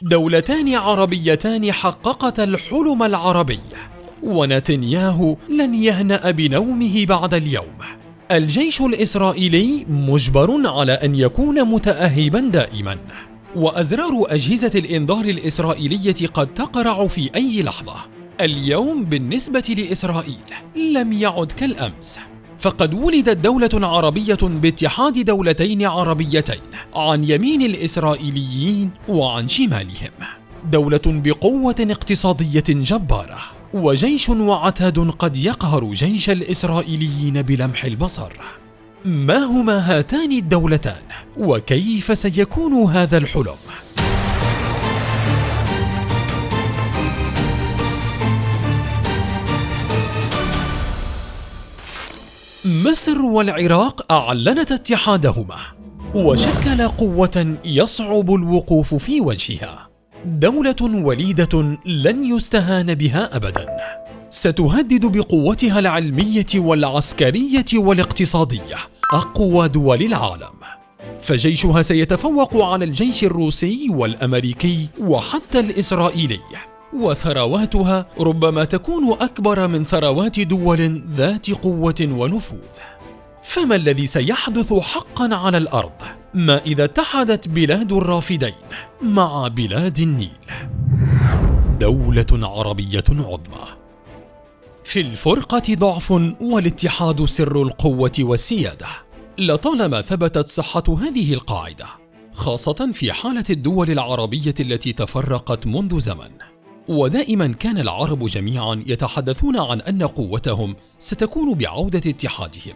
دولتان عربيتان حققتا الحلم العربي، ونتنياهو لن يهنأ بنومه بعد اليوم. الجيش الإسرائيلي مجبر على أن يكون متأهبا دائما، وأزرار أجهزة الإنذار الإسرائيلية قد تقرع في أي لحظة. اليوم بالنسبة لإسرائيل لم يعد كالأمس، فقد ولدت دولة عربية باتحاد دولتين عربيتين عن يمين الإسرائيليين وعن شمالهم، دولة بقوة اقتصادية جبارة وجيش وعتاد قد يقهر جيش الإسرائيليين بلمح البصر. ما هما هاتان الدولتان؟ وكيف سيكون هذا الحلم؟ مصر والعراق أعلنتا اتحادهما، وشكل قوة يصعب الوقوف في وجهها، دولة وليدة لن يستهان بها أبدا، ستهدد بقوتها العلمية والعسكرية والاقتصادية أقوى دول العالم، فجيشها سيتفوق على الجيش الروسي والأمريكي وحتى الإسرائيلي، وثرواتها ربما تكون أكبر من ثروات دول ذات قوة ونفوذ. فما الذي سيحدث حقا على الأرض؟ ما إذا اتحدت بلاد الرافدين مع بلاد النيل؟ دولة عربية عظمى. في الفرقة ضعف والاتحاد سر القوة والسيادة. لطالما ثبتت صحة هذه القاعدة، خاصة في حالة الدول العربية التي تفرقت منذ زمن. ودائما كان العرب جميعا يتحدثون عن أن قوتهم ستكون بعودة اتحادهم.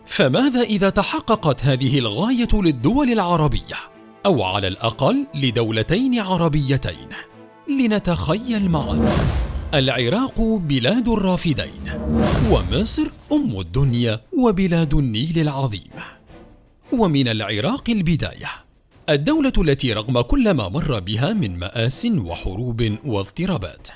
فماذا إذا تحققت هذه الغاية للدول العربية، أو على الأقل لدولتين عربيتين؟ لنتخيل معا. العراق بلاد الرافدين، ومصر أم الدنيا وبلاد النيل العظيم. ومن العراق البداية، الدولة التي رغم كل ما مر بها من مآس وحروب واضطرابات،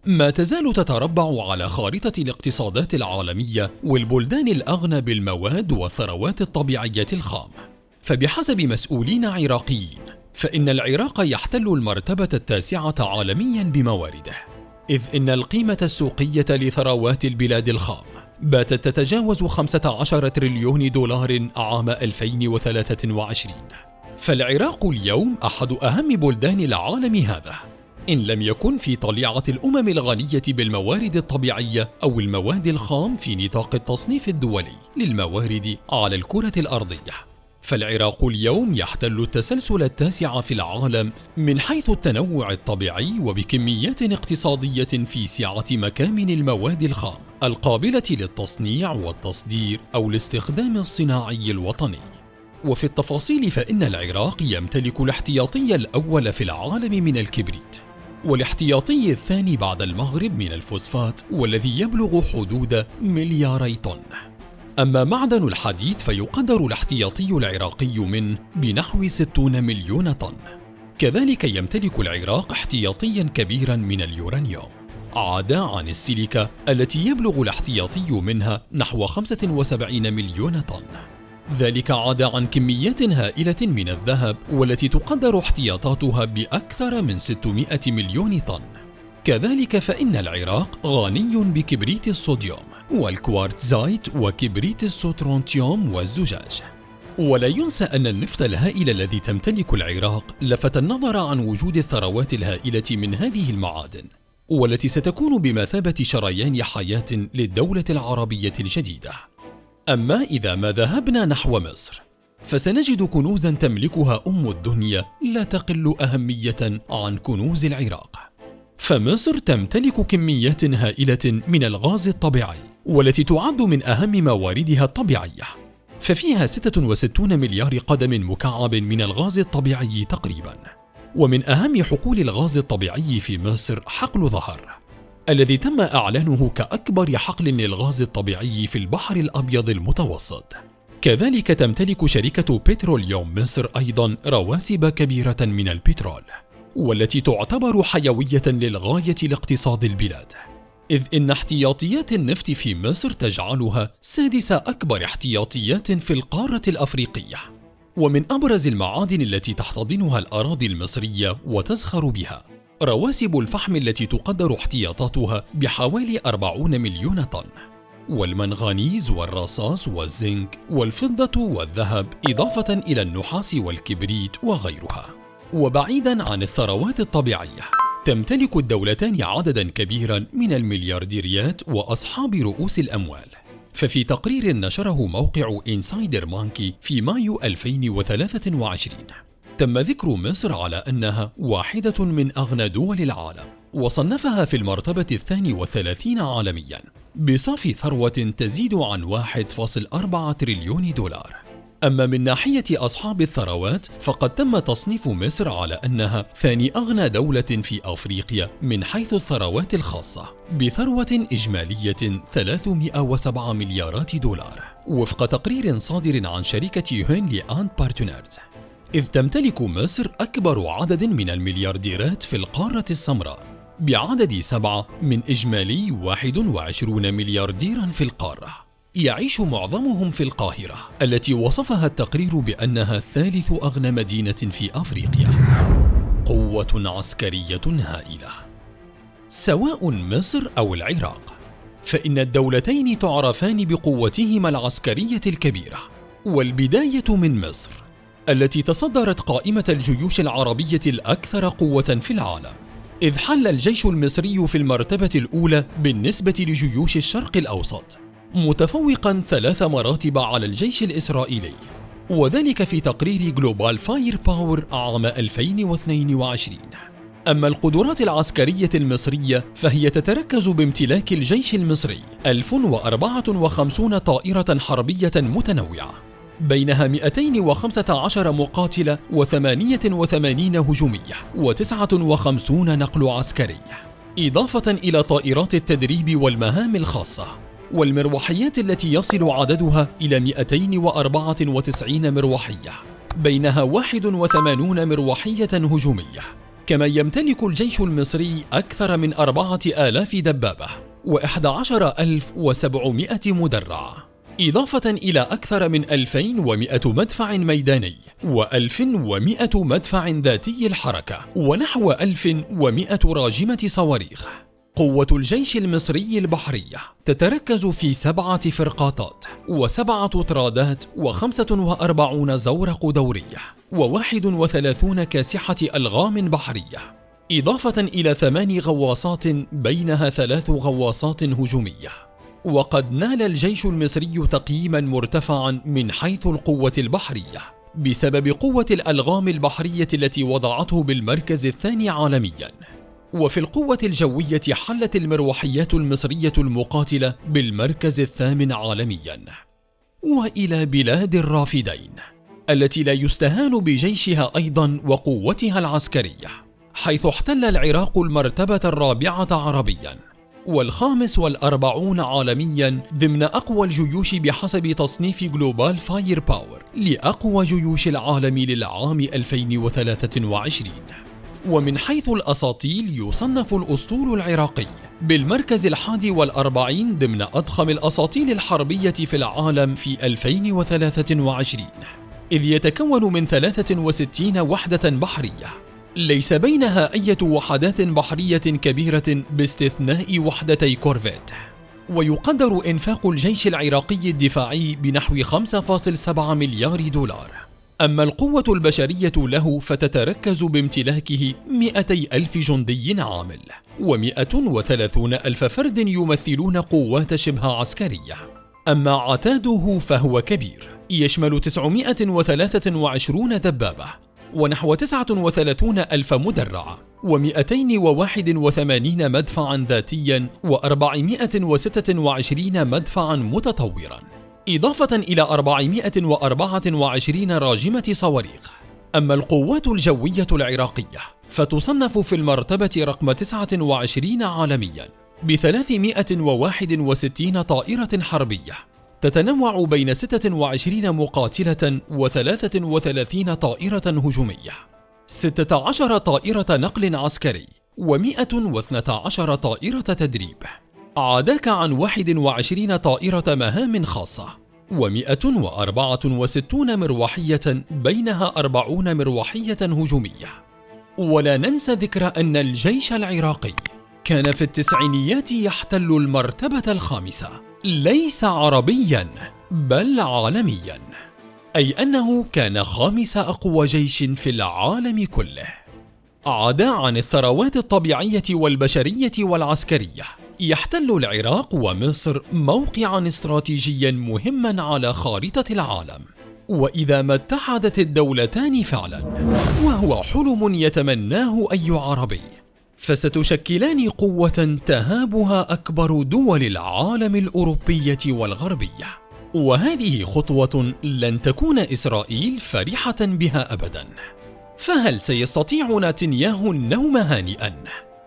ما تزال تتربع على خارطة الاقتصادات العالمية والبلدان الأغنى بالمواد والثروات الطبيعية الخام. فبحسب مسؤولين عراقيين، فإن العراق يحتل المرتبة التاسعة عالميا بموارده، إذ إن القيمة السوقية لثروات البلاد الخام باتت تتجاوز 15 تريليون دولار عام 2023. فالعراق اليوم أحد أهم بلدان العالم هذا، إن لم يكن في طليعة الأمم الغنية بالموارد الطبيعية أو المواد الخام في نطاق التصنيف الدولي للموارد على الكرة الأرضية. فالعراق اليوم يحتل التسلسل التاسع في العالم من حيث التنوع الطبيعي وبكميات اقتصادية في سعة مكامن المواد الخام القابلة للتصنيع والتصدير أو الاستخدام الصناعي الوطني. وفي التفاصيل، فإن العراق يمتلك الاحتياطي الأول في العالم من الكبريت، والاحتياطي الثاني بعد المغرب من الفوسفات، والذي يبلغ حدود 2 طن. أما معدن الحديد فيقدر الاحتياطي العراقي منه بنحو 60 مليون طن. كذلك يمتلك العراق احتياطيا كبيرا من اليورانيوم، عدا عن السيليكا التي يبلغ الاحتياطي منها نحو 75 مليون طن. ذلك عدا عن كميات هائلة من الذهب، والتي تقدر احتياطاتها بأكثر من 600 مليون طن. كذلك فإن العراق غني بكبريت الصوديوم والكوارتزايت وكبريت السترونتيوم والزجاج. ولا ينسى أن النفط الهائل الذي تمتلك العراق لفت النظر عن وجود الثروات الهائلة من هذه المعادن، والتي ستكون بمثابة شريان حياة للدولة العربية الجديدة. أما إذا ما ذهبنا نحو مصر، فسنجد كنوزا تملكها أم الدنيا لا تقل أهمية عن كنوز العراق. فمصر تمتلك كميات هائلة من الغاز الطبيعي، والتي تعد من أهم مواردها الطبيعية، ففيها 66 مليار قدم مكعب من الغاز الطبيعي تقريبا. ومن أهم حقول الغاز الطبيعي في مصر حقل ظهر، الذي تم إعلانه كأكبر حقل للغاز الطبيعي في البحر الأبيض المتوسط. كذلك تمتلك شركة بتروليوم مصر أيضا رواسب كبيرة من البترول، والتي تعتبر حيوية للغاية لاقتصاد البلاد، إذ إن احتياطيات النفط في مصر تجعلها سادس أكبر احتياطيات في القارة الأفريقية. ومن أبرز المعادن التي تحتضنها الأراضي المصرية وتزخر بها رواسب الفحم التي تقدر احتياطاتها بحوالي 40 مليون طن، والمنغنيز والرصاص والزنك والفضة والذهب، إضافة إلى النحاس والكبريت وغيرها. وبعيداً عن الثروات الطبيعية، تمتلك الدولتان عدداً كبيراً من المليارديريات وأصحاب رؤوس الأموال. ففي تقرير نشره موقع إنسايدر مانكي في مايو 2023 تم ذكر مصر على أنها واحدة من أغنى دول العالم، وصنفها في المرتبة 32 عالمياً بصافي ثروة تزيد عن 1.4 تريليون دولار. أما من ناحية أصحاب الثروات فقد تم تصنيف مصر على أنها ثاني أغنى دولة في أفريقيا من حيث الثروات الخاصة، بثروة إجمالية 307 مليارات دولار وفق تقرير صادر عن شركة هنلي أند بارتنرز، إذ تمتلك مصر أكبر عدد من المليارديرات في القارة السمراء بعدد 7 من إجمالي 21 مليارديرا في القارة، يعيش معظمهم في القاهرة التي وصفها التقرير بأنها ثالث أغنى مدينة في أفريقيا. قوة عسكرية هائلة. سواء مصر أو العراق، فإن الدولتين تعرفان بقوتهما العسكرية الكبيرة، والبداية من مصر التي تصدرت قائمة الجيوش العربية الأكثر قوة في العالم، إذ حل الجيش المصري في المرتبة الأولى بالنسبة لجيوش الشرق الأوسط، متفوقاً 3 مراتب على الجيش الإسرائيلي، وذلك في تقرير جلوبال فاير باور عام 2022. أما القدرات العسكرية المصرية فهي تتركز بامتلاك الجيش المصري 1054 طائرة حربية متنوعة، بينها 215 مقاتلة و88 هجومية و59 نقل عسكري، إضافة إلى طائرات التدريب والمهام الخاصة، والمروحيات التي يصل عددها إلى 294 مروحية، بينها 81 مروحية هجومية. كما يمتلك الجيش المصري أكثر من 4000 دبابة و11700 مدرع، إضافة إلى أكثر من 2100 مدفع ميداني و1100 مدفع ذاتي الحركة ونحو 1100 راجمة صواريخ. قوة الجيش المصري البحرية تتركز في 7 فرقاطات و7 طرادات و45 زورق دورية و31 كاسحة ألغام بحرية، إضافة إلى 8 غواصات بينها 3 غواصات هجومية. وقد نال الجيش المصري تقييما مرتفعا من حيث القوة البحرية بسبب قوة الألغام البحرية التي وضعته بالمركز الثاني عالميا. وفي القوة الجوية حلت المروحيات المصرية المقاتلة بالمركز الثامن عالميا. وإلى بلاد الرافدين التي لا يستهان بجيشها أيضا وقوتها العسكرية، حيث احتل العراق المرتبة الرابعة عربيا وال45 عالميا ضمن أقوى الجيوش بحسب تصنيف جلوبال فاير باور لأقوى جيوش العالم للعام 2023. ومن حيث الأساطيل يصنف الأسطول العراقي بالمركز 41 ضمن أضخم الأساطيل الحربية في العالم في 2023، إذ يتكون من 63 وحدة بحرية ليس بينها أي وحدات بحرية كبيرة باستثناء وحدتي كورفيت. ويقدر إنفاق الجيش العراقي الدفاعي بنحو 5.7 مليار دولار. أما القوة البشرية له فتتركز بامتلاكه 200,000 جندي عامل و130,000 فرد يمثلون قوات شبه عسكرية. أما عتاده فهو كبير، يشمل 923 دبابة ونحو 39,000 مدرعة و281 مدفعا ذاتيا و426 مدفعا متطورا، إضافة إلى 424 راجمة صواريخ. أما القوات الجوية العراقية فتصنف في المرتبة رقم 29 عالميا ب361 طائرة حربية تتنوع بين 26 مقاتلة و33 طائرة هجومية، 16 طائرة نقل عسكري و112 طائرة تدريب، عداك عن 21 طائرة مهام خاصة و164 مروحية بينها 40 مروحية هجومية. ولا ننسى ذكر أن الجيش العراقي كان في التسعينيات يحتل المرتبة ال5، ليس عربياً بل عالمياً، أي أنه كان 5 أقوى جيش في العالم كله. عدا عن الثروات الطبيعية والبشرية والعسكرية، يحتل العراق ومصر موقعاً استراتيجياً مهماً على خارطة العالم. وإذا ما اتحدت الدولتان فعلاً، وهو حلم يتمناه أي عربي، فستشكلان قوة تهابها أكبر دول العالم الأوروبية والغربية. وهذه خطوة لن تكون إسرائيل فرحة بها أبداً. فهل سيستطيع نتنياهو النوم هانئاً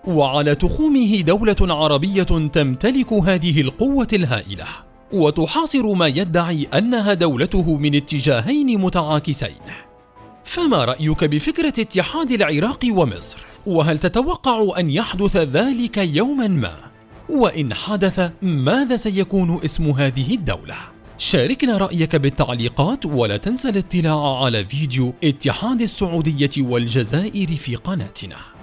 وعلى تخومه دولة عربية تمتلك هذه القوة الهائلة وتحاصر ما يدعي أنها دولته من اتجاهين متعاكسين؟ فما رأيك بفكرة اتحاد العراق ومصر؟ وهل تتوقع أن يحدث ذلك يوماً ما؟ وإن حدث، ماذا سيكون اسم هذه الدولة؟ شاركنا رأيك بالتعليقات، ولا تنسى الاطلاع على فيديو اتحاد السعودية والجزائر في قناتنا.